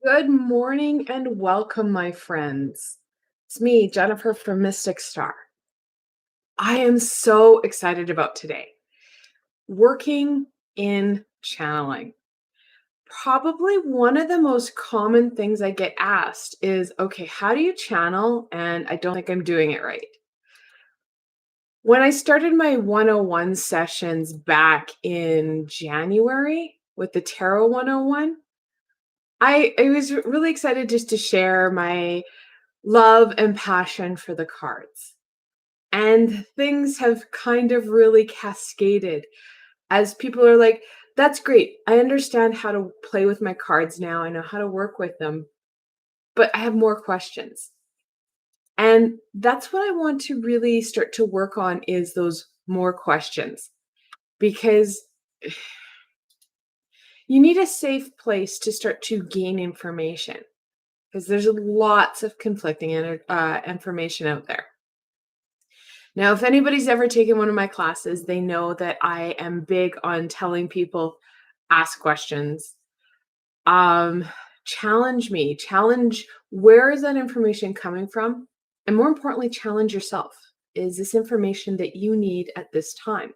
Good morning and welcome, my friends. It's me, Jennifer from Mystic Star. I am so excited about today. Working in channeling. Probably one of the most common things I get asked is, okay, how do you channel? And I don't think I'm doing it right. When I started my 101 sessions back in January with the Tarot 101, I was really excited just to share my love and passion for the cards. And things have kind of really cascaded as people are like, that's great. I understand how to play with my cards now. I know how to work with them, but I have more questions. And that's what I want to really start to work on is those more questions because you need a safe place to start to gain information because there's lots of conflicting information out there. Now, if anybody's ever taken one of my classes, they know that I am big on telling people, ask questions, um, challenge me, challenge where is that information coming from? And more importantly, challenge yourself. Is this information that you need at this time?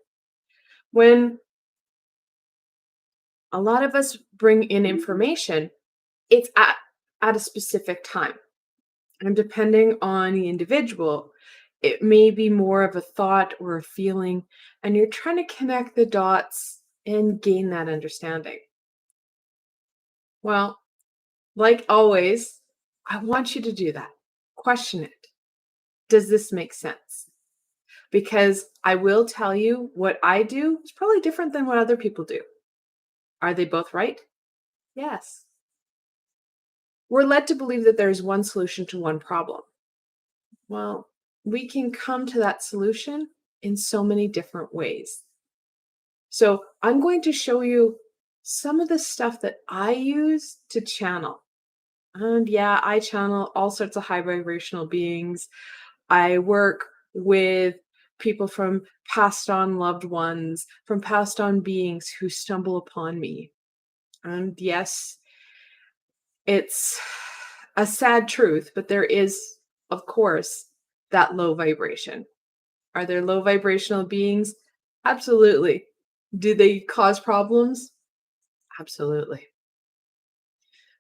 When a lot of us bring in information, it's at a specific time. And depending on the individual, it may be more of a thought or a feeling, and you're trying to connect the dots and gain that understanding. Well, like always, I want you to do that. Question it. Does this make sense? Because I will tell you what I do is probably different than what other people do. Are they both right? Yes. We're led to believe that there's one solution to one problem. Well, we can come to that solution in so many different ways. So I'm going to show you some of the stuff that I use to channel. And yeah, I channel all sorts of high vibrational beings. I work with people from passed on loved ones, from passed on beings who stumble upon me. And yes, it's a sad truth, but there is, of course, that low vibration. Are there low vibrational beings? Absolutely. Do they cause problems? Absolutely.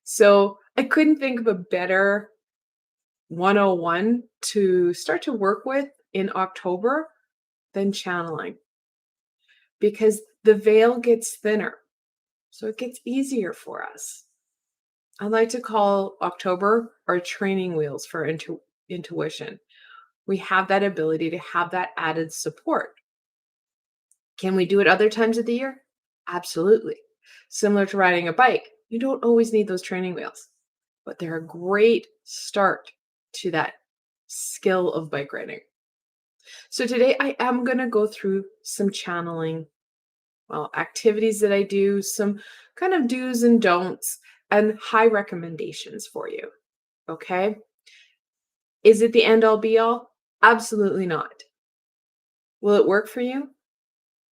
So I couldn't think of a better 101 to start to work with in October than channeling because the veil gets thinner. So it gets easier for us. I like to call October our training wheels for intuition. We have that ability to have that added support. Can we do it other times of the year? Absolutely. Similar to riding a bike, you don't always need those training wheels, but they're a great start to that skill of bike riding. So today I am going to go through some channeling, activities that I do, some kind of do's and don'ts, and high recommendations for you. Okay. Is it the end all be all? Absolutely not. Will it work for you?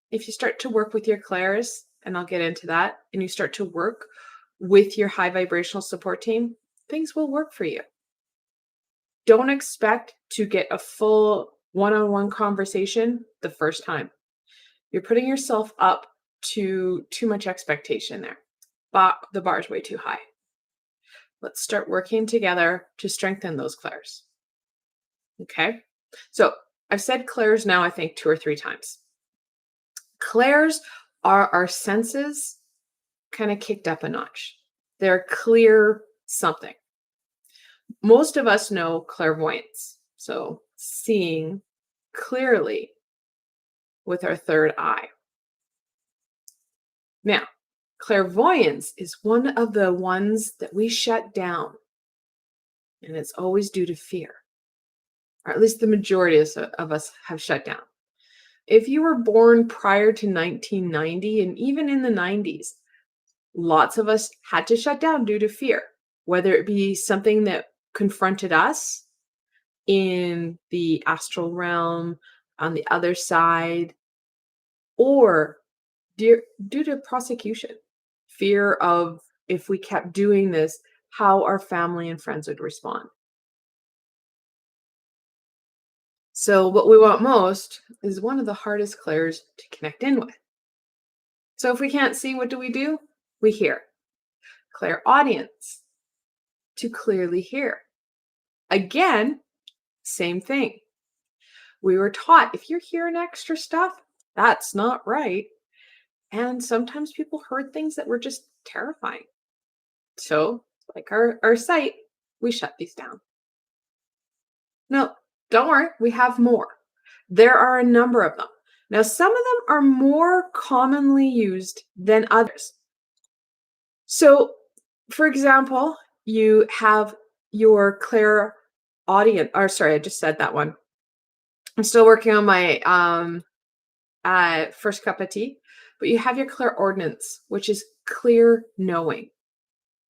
If you start to work with your clairs, and I'll get into that, and you start to work with your high vibrational support team, things will work for you. Don't expect to get a full one-on-one conversation the first time. You're putting yourself up to too much expectation there. But the bar is way too high. Let's start working together to strengthen those clairs. Okay? So I've said clairs now, I think 2 or 3 times. Clairs are our senses kind of kicked up a notch. They're clear something. Most of us know clairvoyance, so seeing clearly with our third eye. Now, clairvoyance is one of the ones that we shut down, and it's always due to fear, or at least the majority of us have shut down. If you were born prior to 1990 and even in the 90s, lots of us had to shut down due to fear, whether it be something that confronted us in the astral realm, on the other side, or due to prosecution. Fear of if we kept doing this, how our family and friends would respond. So, what we want most is one of the hardest clairs to connect in with. So, if we can't see, what do? We hear. Clairaudience, to clearly hear. Again, same thing. We were taught if you're hearing extra stuff, that's not right. And sometimes people heard things that were just terrifying. So, like our site, we shut these down. No, don't worry, we have more. There are a number of them. Now, some of them are more commonly used than others. So, for example, you have your clairaudience, or sorry, I just said that one. I'm still working on my first cup of tea, but you have your clairaudience, which is clear knowing.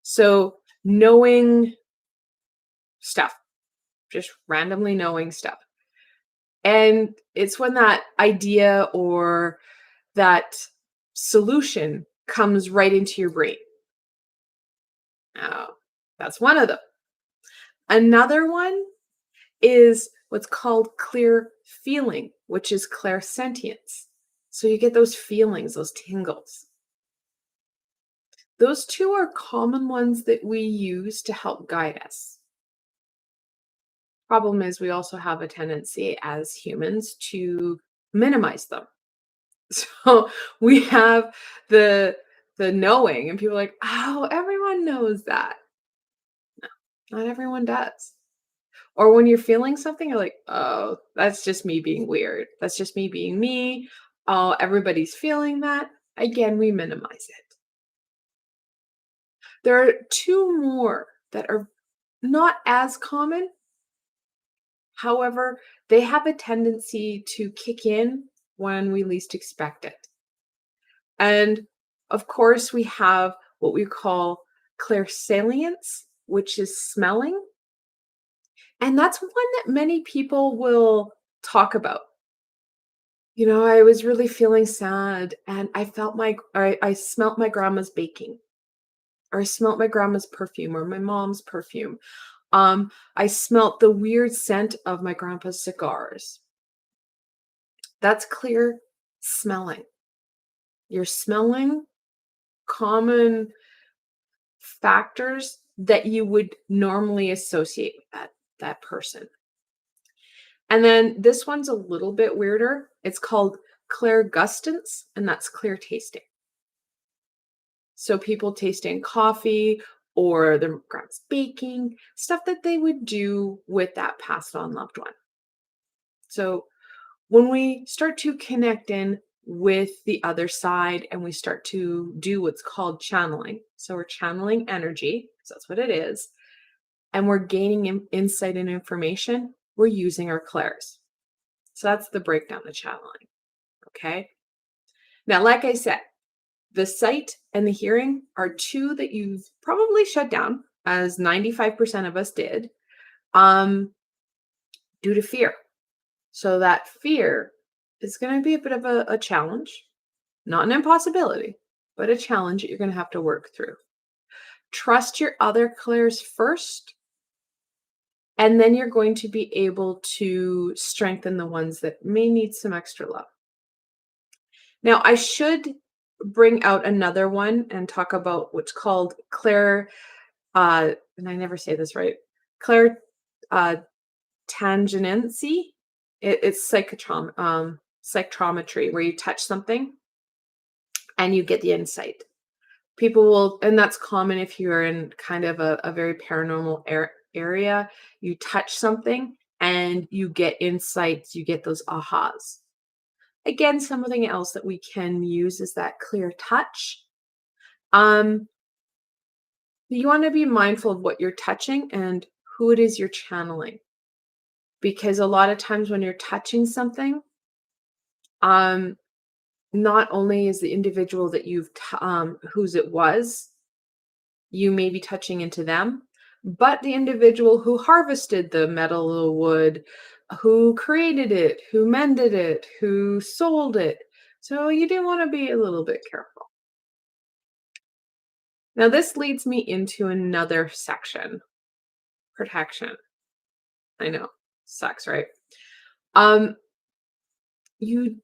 So, knowing stuff, just randomly knowing stuff. And it's when that idea or that solution comes right into your brain. Now, that's one of them. Another one is what's called clear feeling, which is clairsentience. So you get those feelings, those tingles. Those two are common ones that we use to help guide us. Problem is, we also have a tendency as humans to minimize them. So we have the knowing, and people are like, oh, everyone knows that. No, not everyone does. Or when you're feeling something, you're like, oh, that's just me being weird. That's just me being me. Oh, everybody's feeling that. Again, we minimize it. There are two more that are not as common. However, they have a tendency to kick in when we least expect it. And of course, we have what we call clairsalience, which is smelling. And that's one that many people will talk about. You know, I was really feeling sad and I smelt my grandma's baking, or I smelt my grandma's perfume or my mom's perfume. I smelt the weird scent of my grandpa's cigars. That's clear smelling. You're smelling common factors that you would normally associate with that person. And then this one's a little bit weirder. It's called clairgustance, and that's clear tasting. So people tasting coffee or their grandma's baking, stuff that they would do with that passed on loved one. So when we start to connect in with the other side and we start to do what's called channeling. So we're channeling energy, because that's what it is, and we're gaining insight and information, we're using our clairs. So that's the breakdown of channeling. Okay. Now, like I said, the sight and the hearing are two that you've probably shut down, as 95% of us did, due to fear. So that fear is going to be a bit of a challenge, not an impossibility, but a challenge that you're going to have to work through. Trust your other clairs first, and then you're going to be able to strengthen the ones that may need some extra love. Now, I should bring out another one and talk about what's called and I never say this right, clair tangency. It's psychometry, where you touch something and you get the insight. People will, and that's common if you're in kind of a very paranormal area. You touch something and you get insights, you get those ahas. Again, something else that we can use is that clear touch. You want to be mindful of what you're touching and who it is you're channeling. Because a lot of times when you're touching something, not only is the individual that whose it was, you may be touching into them, but the individual who harvested the metal or wood, who created it, who mended it, who sold it. So you do want to be a little bit careful. Now, this leads me into another section, protection. I know, sucks, right? Um, you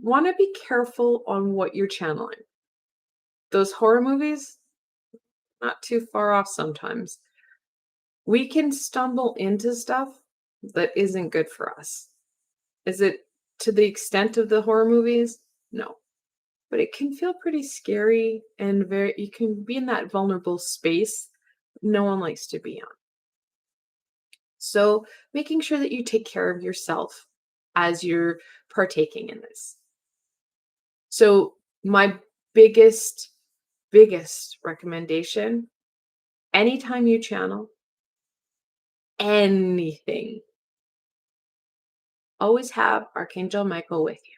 want to be careful on what you're channeling. Those horror movies, not too far off sometimes. We can stumble into stuff that isn't good for us. Is it to the extent of the horror movies? No. But it can feel pretty scary and you can be in that vulnerable space no one likes to be on. So, making sure that you take care of yourself as you're partaking in this. So, my biggest, biggest recommendation anytime you channel anything, always have Archangel Michael with you.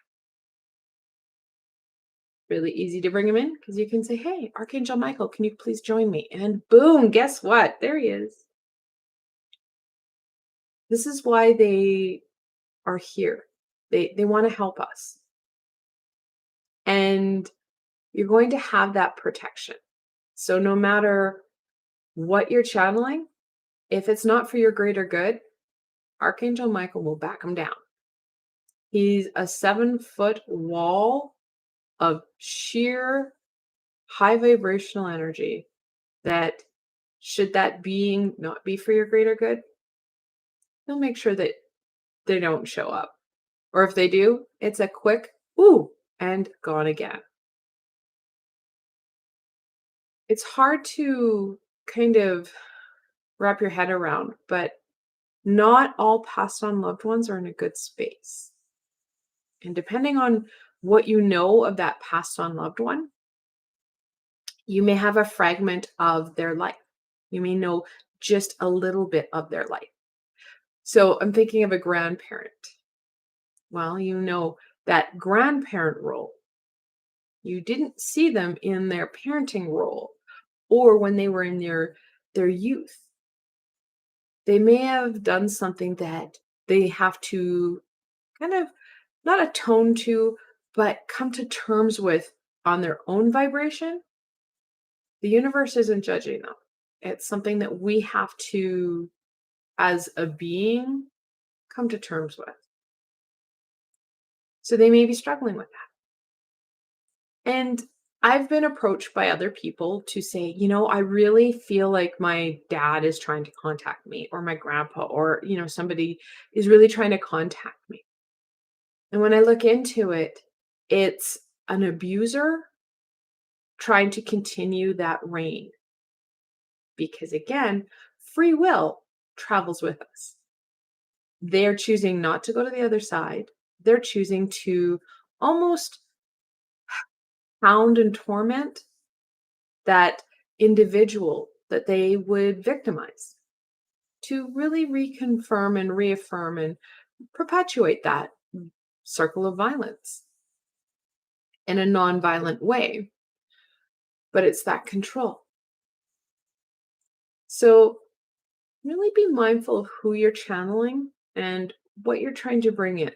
Really easy to bring him in because you can say, "Hey, Archangel Michael, can you please join me?" And boom, guess what? There he is. This is why they are here. They want to help us. And you're going to have that protection. So no matter what you're channeling, if it's not for your greater good, Archangel Michael will back him down. He's a 7-foot wall of sheer high vibrational energy that should that being not be for your greater good, he'll make sure that they don't show up. Or if they do, it's a quick, ooh, and gone again. It's hard to kind of wrap your head around, but not all passed on loved ones are in a good space. And depending on what you know of that passed on loved one, you may have a fragment of their life. You may know just a little bit of their life. So I'm thinking of a grandparent. Well, you know that grandparent role. You didn't see them in their parenting role or when they were in their youth. They may have done something that they have to kind of not atone to, but come to terms with on their own vibration. The universe isn't judging them. It's something that we have to, as a being, come to terms with. So they may be struggling with that. And I've been approached by other people to say, I really feel like my dad is trying to contact me, or my grandpa, or, somebody is really trying to contact me. And when I look into it, it's an abuser trying to continue that reign. Because again, free will travels with us. They're choosing not to go to the other side. They're choosing to almost hound and torment that individual that they would victimize to really reconfirm and reaffirm and perpetuate that circle of violence in a non-violent way. But it's that control. So really be mindful of who you're channeling and what you're trying to bring in.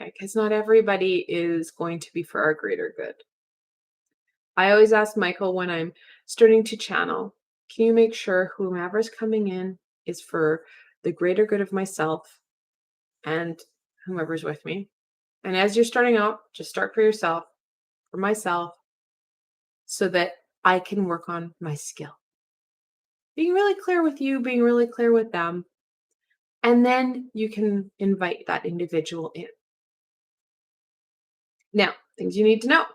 Okay, because not everybody is going to be for our greater good. I always ask Michael when I'm starting to channel, can you make sure whomever's coming in is for the greater good of myself and whomever's with me? And as you're starting out, just start for yourself, for myself, so that I can work on my skill. Being really clear with you, being really clear with them, and then you can invite that individual in. Now, things you need to know.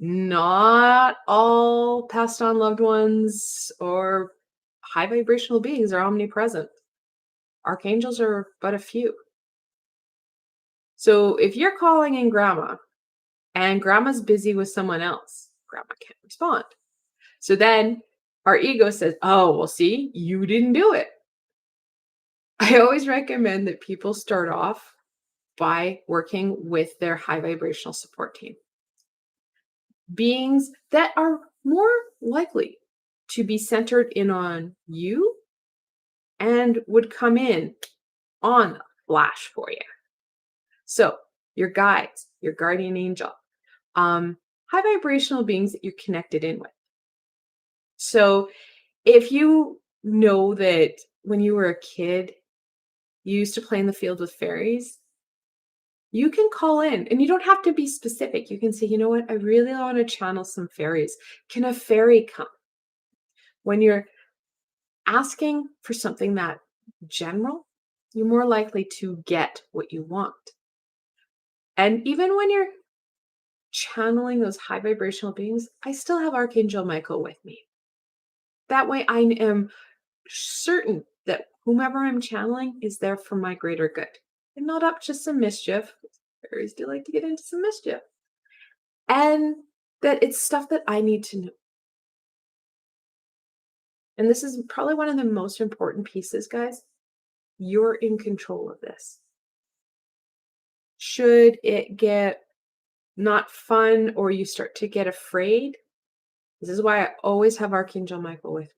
Not all passed on loved ones or high vibrational beings are omnipresent. Archangels are but a few. So if you're calling in grandma and grandma's busy with someone else, grandma can't respond. So then our ego says, oh, well, see, you didn't do it. I always recommend that people start off by working with their high vibrational support team. Beings that are more likely to be centered in on you and would come in on the flash for you. So your guides, your guardian angel, high vibrational beings that you're connected in with. So if you know that when you were a kid, you used to play in the field with fairies, you can call in and you don't have to be specific. You can say, you know what, I really want to channel some fairies. Can a fairy come? When you're asking for something that general, you're more likely to get what you want. And even when you're channeling those high vibrational beings, I still have Archangel Michael with me. That way I am certain that whomever I'm channeling is there for my greater good and not up to some mischief. Fairies do like to get into some mischief. And that it's stuff that I need to know. And this is probably one of the most important pieces, guys. You're in control of this. Should it get not fun or you start to get afraid, this is why I always have Archangel Michael with me.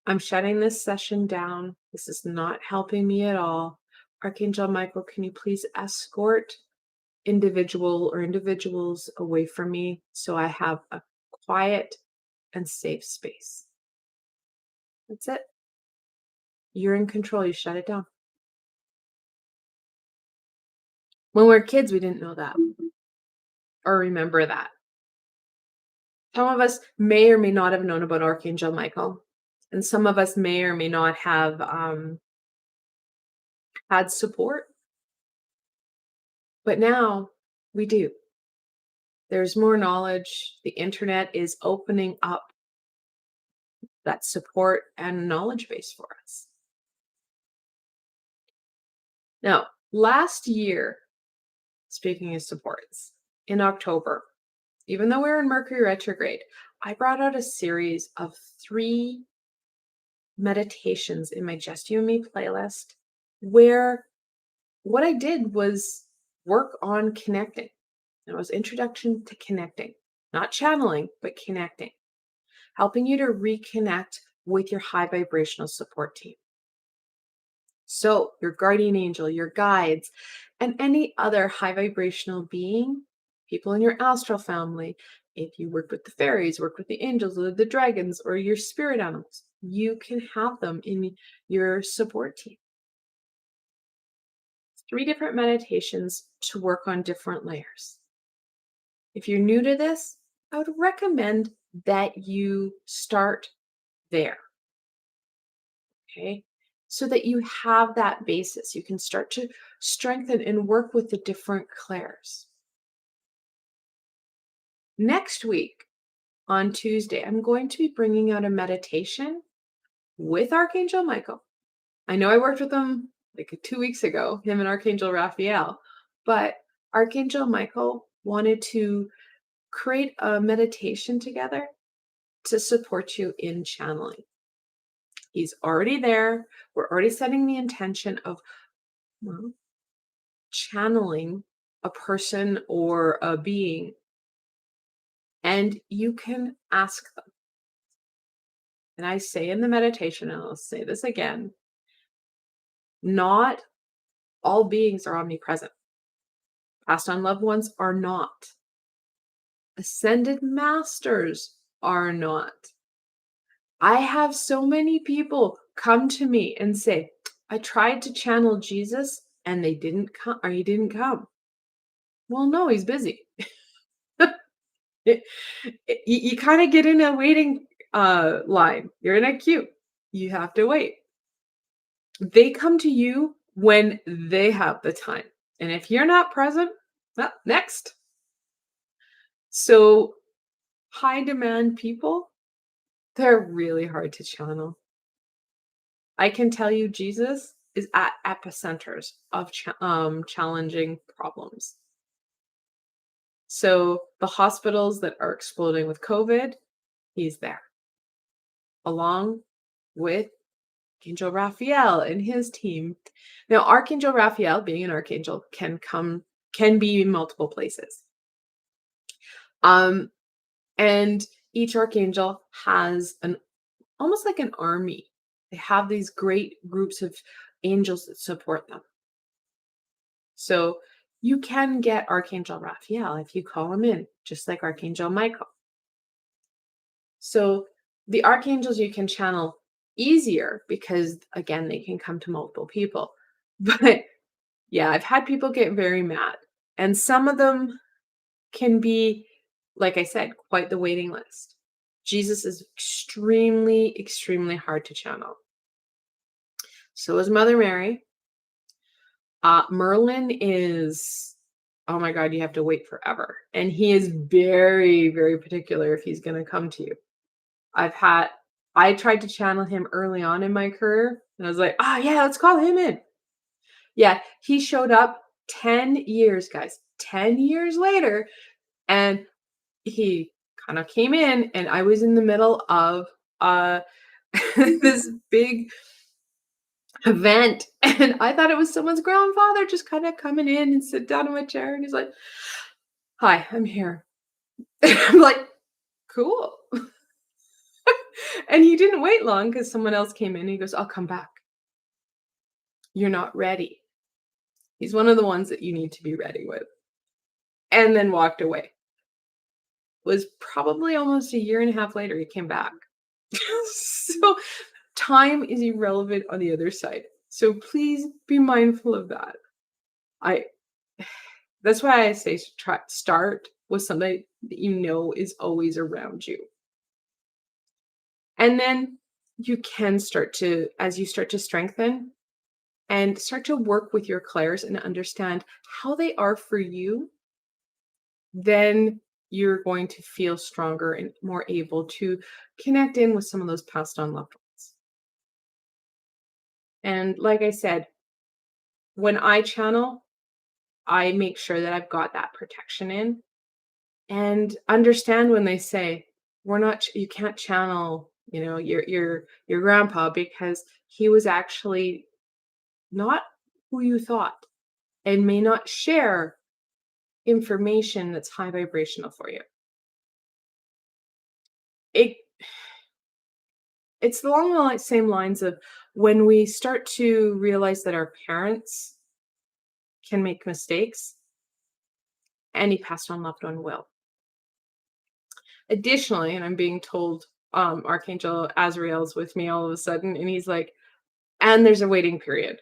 I'm shutting this session down. This is not helping me at all. Archangel Michael, can you please escort individuals away from me so I have a quiet and safe space? That's it. You're in control. You shut it down. When we were kids, we didn't know that or remember that. Some of us may or may not have known about Archangel Michael, and some of us may or may not have had support, but now we do. There's more knowledge. The internet is opening up that support and knowledge base for us. Now, last year, speaking of supports, in October, even though we're in Mercury retrograde, I brought out a series of 3 meditations in my Just You and Me playlist where what I did was work on connecting. It was introduction to connecting, not channeling, but connecting, helping you to reconnect with your high vibrational support team. So your guardian angel, your guides, and any other high vibrational being, people in your astral family, if you work with the fairies, work with the angels or the dragons or your spirit animals, you can have them in your support team. 3 different meditations to work on different layers. If you're new to this, I would recommend that you start there. Okay. So that you have that basis. You can start to strengthen and work with the different clairs. Next week on Tuesday, I'm going to be bringing out a meditation with Archangel Michael. I know I worked with him like 2 weeks ago, him and Archangel Raphael, but Archangel Michael wanted to create a meditation together to support you in channeling. He's already there. We're already setting the intention of channeling a person or a being, and you can ask them. And I say in the meditation, and I'll say this again, not all beings are omnipresent. Passed on loved ones are not. Ascended masters are not. I have so many people come to me and say, I tried to channel Jesus and they didn't come, or he didn't come. Well, no, he's busy. You kind of get in a waiting line. You're in a queue. You have to wait. They come to you when they have the time. And if you're not present, well, next. So high demand people, they're really hard to channel. I can tell you Jesus is at epicenters of challenging problems. So the hospitals that are exploding with COVID, he's there, along with Archangel Raphael and his team. Now, Archangel Raphael, being an archangel, can be in multiple places. And each archangel has almost like an army. They have these great groups of angels that support them. So you can get Archangel Raphael if you call him in, just like Archangel Michael. So the archangels you can channel easier because, again, they can come to multiple people. But yeah, I've had people get very mad, and some of them can be, like I said, quite the waiting list. Jesus is extremely, extremely hard to channel. So is Mother Mary. Merlin is, oh my God, you have to wait forever. And he is very, very particular if he's going to come to you. I've had, I tried to channel him early on in my career, and I was like, yeah, let's call him in. Yeah, he showed up 10 years, guys, 10 years later, and he kind of came in, and I was in the middle of uh this big event, and I thought it was someone's grandfather just kind of coming in and sit down in my chair, and he's like, "Hi, I'm here." I'm like, "Cool." And he didn't wait long because someone else came in. He goes, "I'll come back. You're not ready." He's one of the ones that you need to be ready with. And then walked away. Was probably almost a year and a half later, he came back. So time is irrelevant on the other side. So please be mindful of that. I That's why I say start with somebody that you know is always around you. And then you can start to, as you start to strengthen and start to work with your clairs and understand how they are for you, then you're going to feel stronger and more able to connect in with some of those passed on loved ones. And like I said, when I channel, I make sure that I've got that protection in and understand when they say, we're not you can't channel, your grandpa because he was actually not who you thought and may not share information that's high vibrational for you. It it's along the same lines of when we start to realize that our parents can make mistakes, any passed on loved one will. Additionally, and I'm being told Archangel Azrael's with me all of a sudden, and he's like, and there's a waiting period.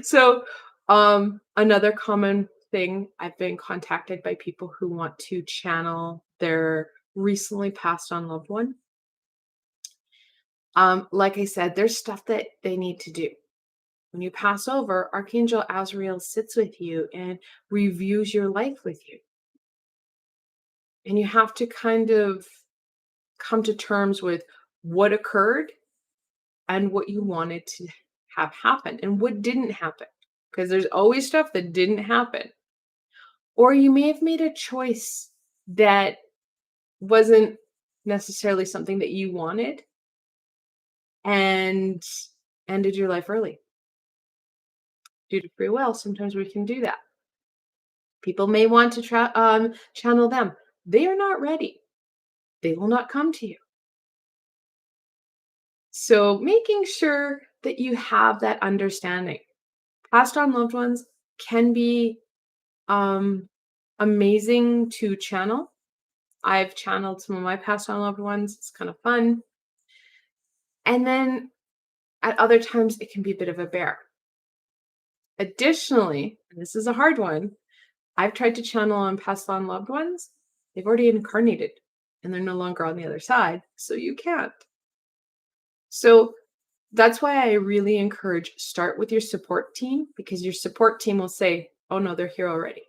So, another common thing, I've been contacted by people who want to channel their recently passed on loved one. Like I said, there's stuff that they need to do. When you pass over, Archangel Azrael sits with you and reviews your life with you. And you have to kind of come to terms with what occurred and what you wanted to have happen and what didn't happen. Because there's always stuff that didn't happen. Or you may have made a choice that wasn't necessarily something that you wanted and ended your life early. Due to free will, sometimes we can do that. People may want to channel them. They are not ready. They will not come to you. So making sure that you have that understanding. Passed on loved ones can be amazing to channel. I've channeled some of my passed on loved ones. It's kind of fun. And then at other times, it can be a bit of a bear. Additionally, and this is a hard one, I've tried to channel on passed on loved ones. They've already incarnated and they're no longer on the other side, so you can't. So that's why I really encourage start with your support team because your support team will say, "Oh no, they're here already."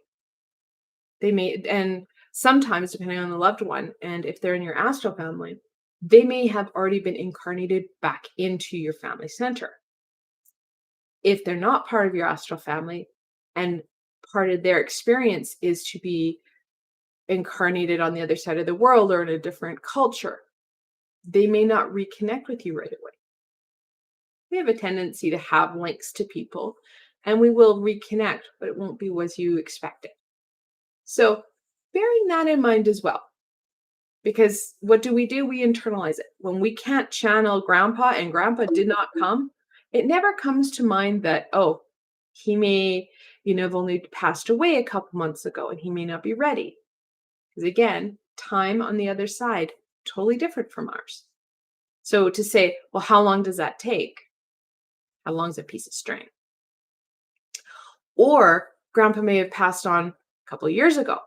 They may, and sometimes depending on the loved one, and if they're in your astral family, they may have already been incarnated back into your family center. If they're not part of your astral family and part of their experience is to be incarnated on the other side of the world or in a different culture, they may not reconnect with you right away. We have a tendency to have links to people and we will reconnect, but it won't be as you expected. So, bearing that in mind as well, because what do? We internalize it. When we can't channel grandpa and grandpa did not come, it never comes to mind that, oh, he may, have only passed away a couple months ago and he may not be ready. Because again, time on the other side, totally different from ours. So to say, well, how long does that take? How long is a piece of string? Or grandpa may have passed on a couple of years ago.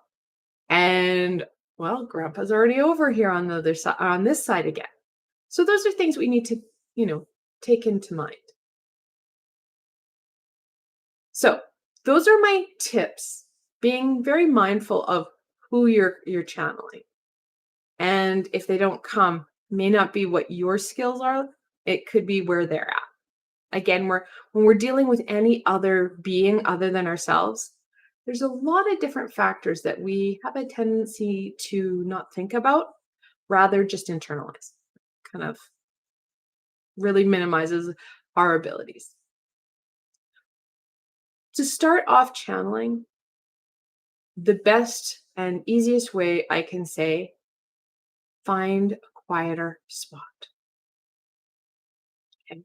And well, grandpa's already over here on the other side, on this side again. So those are things we need to, take into mind. So those are my tips, being very mindful of who you're channeling. And if they don't come, may not be what your skills are, it could be where they're at. Again, when we're dealing with any other being other than ourselves, there's a lot of different factors that we have a tendency to not think about, rather just internalize. Kind of really minimizes our abilities. To start off channeling, the best and easiest way I can say, find a quieter spot. Okay?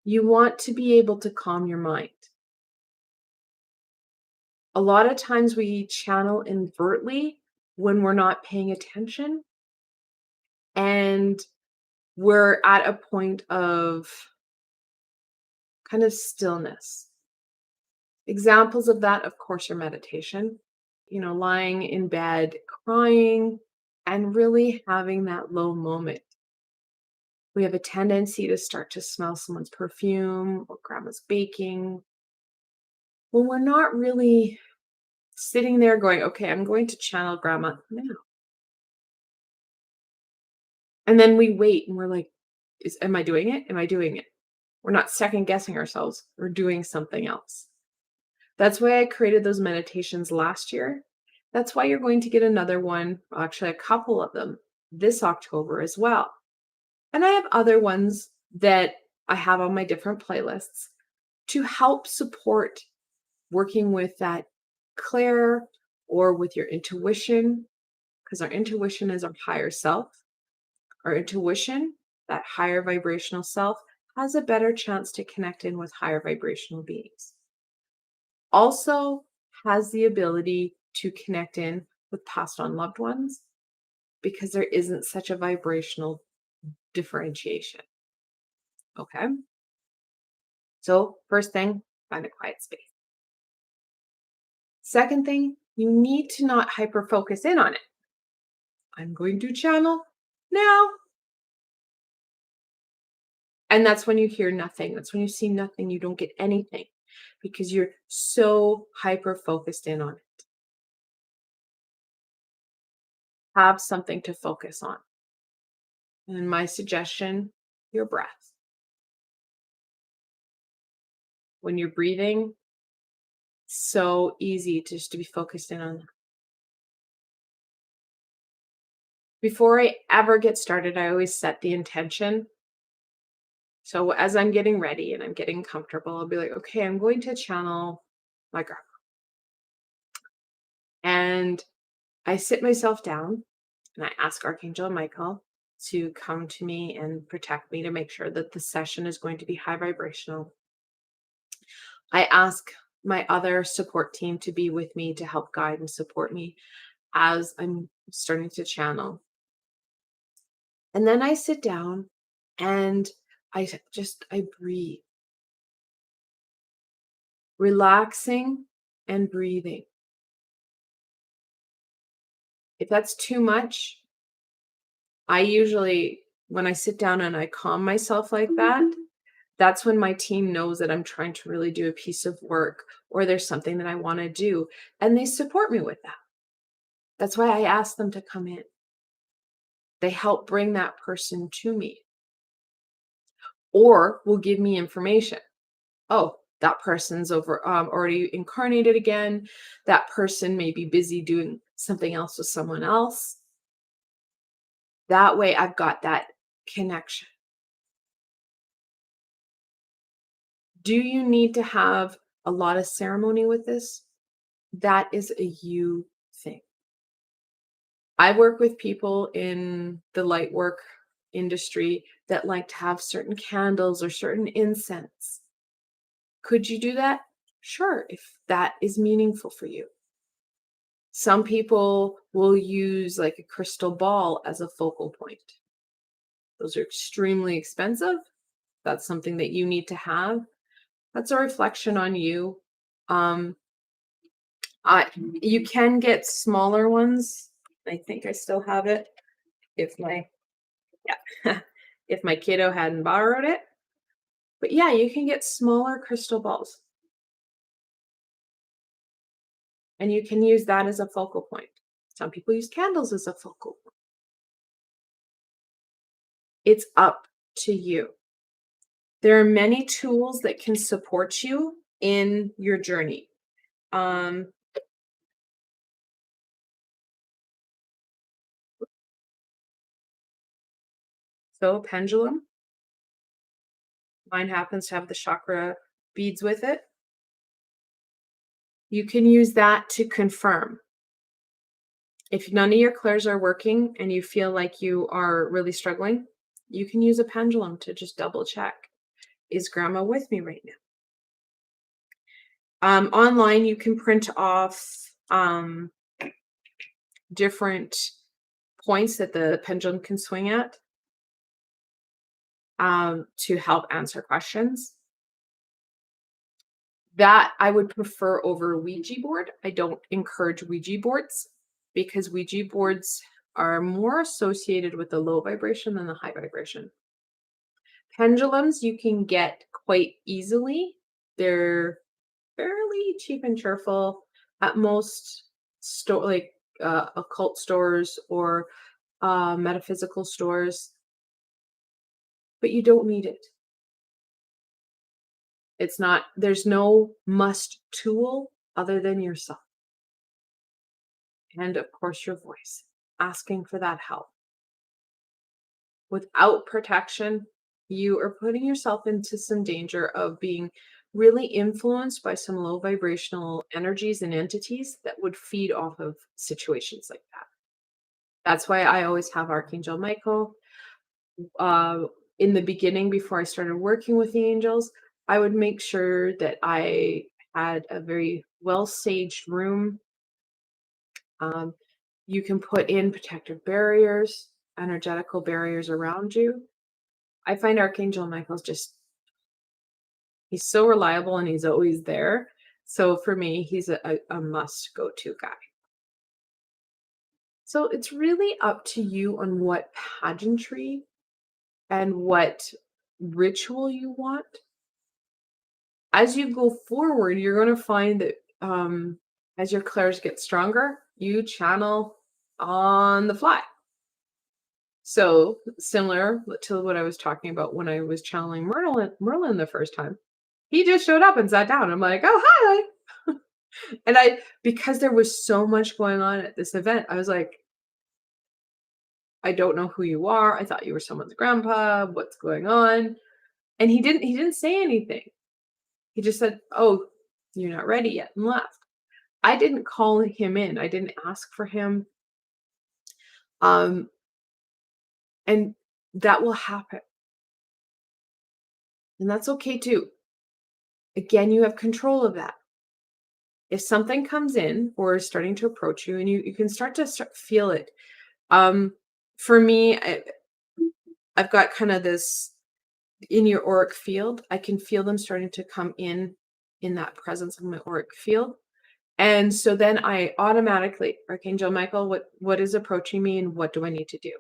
You want to be able to calm your mind. A lot of times we channel invertly when we're not paying attention and we're at a point of kind of stillness. Examples of that, of course, are meditation, lying in bed, crying, and really having that low moment. We have a tendency to start to smell someone's perfume or grandma's baking when we're not really sitting there going, okay, I'm going to channel grandma now. And then we wait and we're like, am I doing it? Am I doing it? We're not second guessing ourselves. We're doing something else. That's why I created those meditations last year. That's why you're going to get another one, actually a couple of them this October as well. And I have other ones that I have on my different playlists to help support working with that clair or with your intuition, because our intuition is our higher self. Our intuition, that higher vibrational self, has a better chance to connect in with higher vibrational beings. Also has the ability to connect in with passed on loved ones because there isn't such a vibrational differentiation. Okay. So first thing, find a quiet space. Second thing, you need to not hyper focus in on it. I'm going to channel now. And that's when you hear nothing. That's when you see nothing. You don't get anything because you're so hyper focused in on it. Have something to focus on. And my suggestion, your breath. When you're breathing, so easy just to be focused in on that. Before I ever get started, I always set the intention. So as I'm getting ready and I'm getting comfortable, I'll be like, okay, I'm going to channel my grandma. And I sit myself down and I ask Archangel Michael to come to me and protect me to make sure that the session is going to be high vibrational. I ask my other support team to be with me to help guide and support me as I'm starting to channel. And then I sit down and I breathe. Relaxing and breathing. If that's too much, I usually, when I sit down and I calm myself like that, that's when my team knows that I'm trying to really do a piece of work or there's something that I want to do. And they support me with that. That's why I ask them to come in. They help bring that person to me or will give me information. Oh, that person's already incarnated again. That person may be busy doing something else with someone else. That way I've got that connection. Do you need to have a lot of ceremony with this? That is a you thing. I work with people in the light work industry that like to have certain candles or certain incense. Could you do that? Sure, if that is meaningful for you. Some people will use like a crystal ball as a focal point. Those are extremely expensive. That's something that you need to have. That's a reflection on you. Um, you can get smaller ones. I think I still have it. If my yeah, if my kiddo hadn't borrowed it. But yeah, you can get smaller crystal balls. And you can use that as a focal point. Some people use candles as a focal point. It's up to you. There are many tools that can support you in your journey. Um, so pendulum, mine happens to have the chakra beads with it. You can use that to confirm. If none of your clairs are working and you feel like you are really struggling, you can use a pendulum to just double check. Is grandma with me right now? Online, you can print off different points that the pendulum can swing at to help answer questions. That I would prefer over Ouija board. I don't encourage Ouija boards because Ouija boards are more associated with the low vibration than the high vibration. Pendulums you can get quite easily. They're fairly cheap and cheerful at most occult stores or metaphysical stores, but you don't need it. It's not, there's no must tool other than yourself. And of course, your voice, asking for that help. Without protection, you are putting yourself into some danger of being really influenced by some low vibrational energies and entities that would feed off of situations like that. That's why I always have Archangel Michael. In the beginning, before I started working with the angels, I would make sure that I had a very well saged room. You can put in protective barriers, energetical barriers around you. I find Archangel Michael's just, he's so reliable and he's always there. So for me, he's a must go to guy. So it's really up to you on what pageantry and what ritual you want. As you go forward, you're going to find that as your clairs get stronger, you channel on the fly. So similar to what I was talking about when I was channeling Merlin the first time. He just showed up and sat down. I'm like, oh, hi. And because there was so much going on at this event, I was like, I don't know who you are. I thought you were someone's grandpa. What's going on? And he didn't say anything. He just said, oh, you're not ready yet, and left. I didn't call him in. I didn't ask for him. And that will happen. And that's okay too. Again, you have control of that. If something comes in or is starting to approach you and you can start to feel it. For me, I've got kind of this in your auric field. I can feel them starting to come in that presence of my auric field. And so then I automatically, Archangel Michael, what is approaching me and what do I need to do?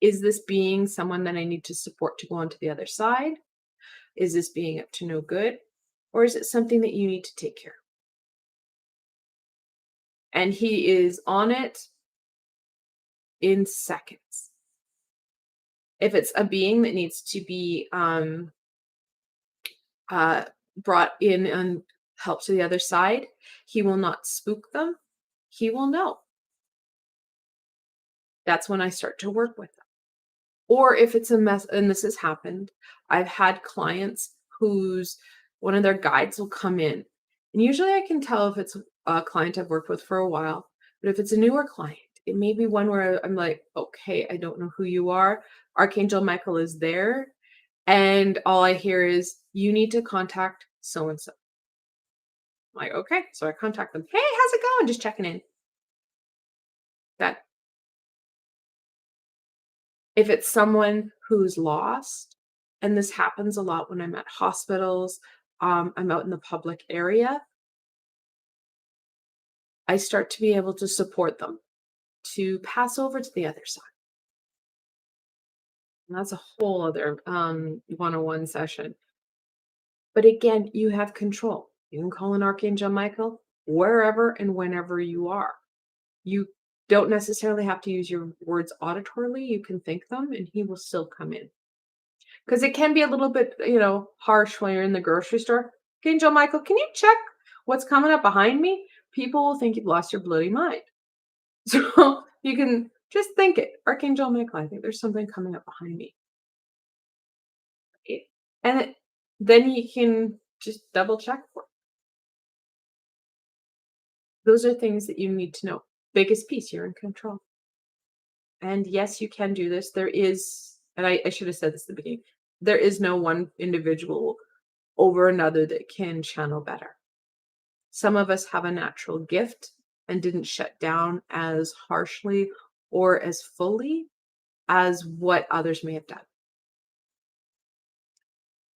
Is this being someone that I need to support to go on to the other side? Is this being up to no good? Or is it something that you need to take care of? And he is on it in seconds. If it's a being that needs to be brought in and help to the other side, he will not spook them. He will know. That's when I start to work with them. Or if it's a mess, and this has happened, I've had clients whose one of their guides will come in. And usually I can tell if it's a client I've worked with for a while, but if it's a newer client, it may be one where I'm like, okay, I don't know who you are. Archangel Michael is there. And all I hear is, you need to contact so-and-so. I'm like, okay. So I contact them. Hey, how's it going? Just checking in. That if it's someone who's lost, and this happens a lot when I'm at hospitals, I'm out in the public area, I start to be able to support them to pass over to the other side. And that's a whole other one-on-one session. But again, you have control. You can call an Archangel Michael wherever and whenever you are. You don't necessarily have to use your words auditorily. You can think them and he will still come in. Because it can be a little bit, harsh when you're in the grocery store. Archangel Michael, can you check what's coming up behind me? People will think you've lost your bloody mind. So you can just think it. Archangel Michael, I think there's something coming up behind me. It- And then you can just double check for it. Those are things that you need to know. Biggest piece, you're in control. And yes, you can do this. There is, and I should have said this at the beginning, there is no one individual over another that can channel better. Some of us have a natural gift and didn't shut down as harshly or as fully as what others may have done.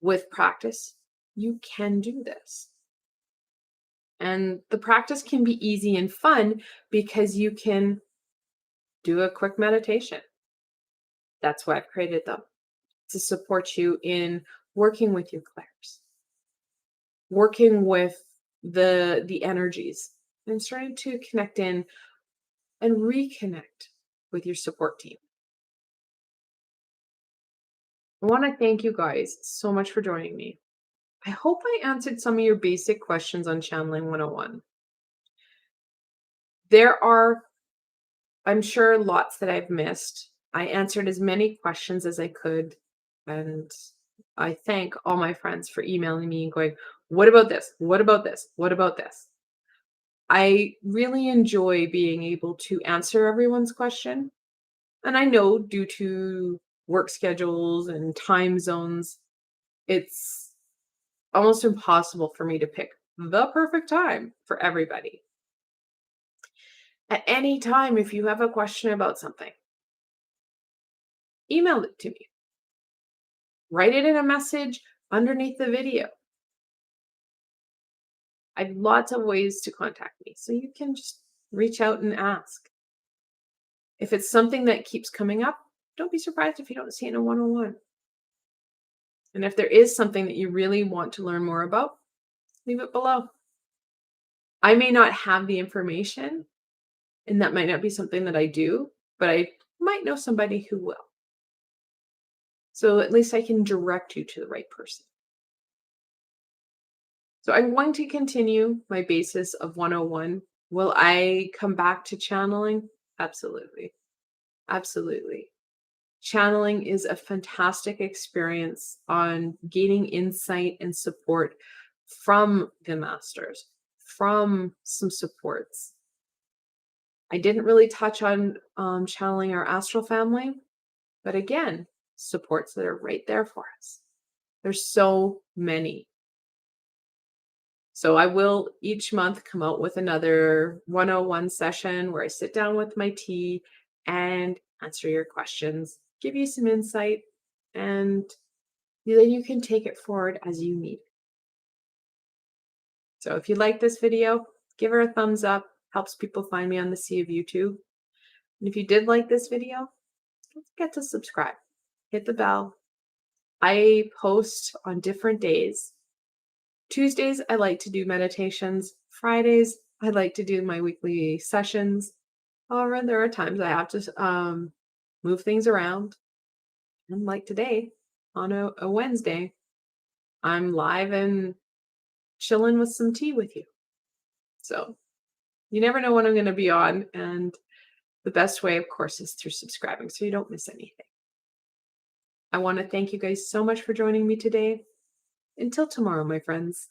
With practice, you can do this. And the practice can be easy and fun because you can do a quick meditation. That's why I've created them, to support you in working with your clairs, working with the energies, and starting to connect in and reconnect with your support team. I want to thank you guys so much for joining me. I hope I answered some of your basic questions on Channeling 101. There are, I'm sure, lots that I've missed. I answered as many questions as I could, and I thank all my friends for emailing me and going, what about this? What about this? What about this? I really enjoy being able to answer everyone's question. And I know due to work schedules and time zones, it's almost impossible for me to pick the perfect time for everybody. At any time, if you have a question about something, email it to me. Write it in a message underneath the video. I have lots of ways to contact me, so you can just reach out and ask. If it's something that keeps coming up, don't be surprised if you don't see it in a one-on-one. And if there is something that you really want to learn more about, leave it below. I may not have the information, and that might not be something that I do, but I might know somebody who will. So at least I can direct you to the right person. So I'm going to continue my basis of 101. Will I come back to channeling? Absolutely. Absolutely. Channeling is a fantastic experience on gaining insight and support from the masters, from some supports. I didn't really touch on channeling our astral family, but again, supports that are right there for us. There's so many. So I will each month come out with another 101 session where I sit down with my tea and answer your questions, give you some insight, and then you can take it forward as you need. So if you like this video, give her a thumbs up. Helps people find me on the sea of YouTube. And if you did like this video, don't forget to subscribe. Hit the bell. I post on different days. Tuesdays, I like to do meditations. Fridays, I like to do my weekly sessions. However, there are times I have to move things around. And like today, on a Wednesday, I'm live and chilling with some tea with you. So you never know when I'm going to be on. And the best way, of course, is through subscribing so you don't miss anything. I want to thank you guys so much for joining me today. Until tomorrow, my friends.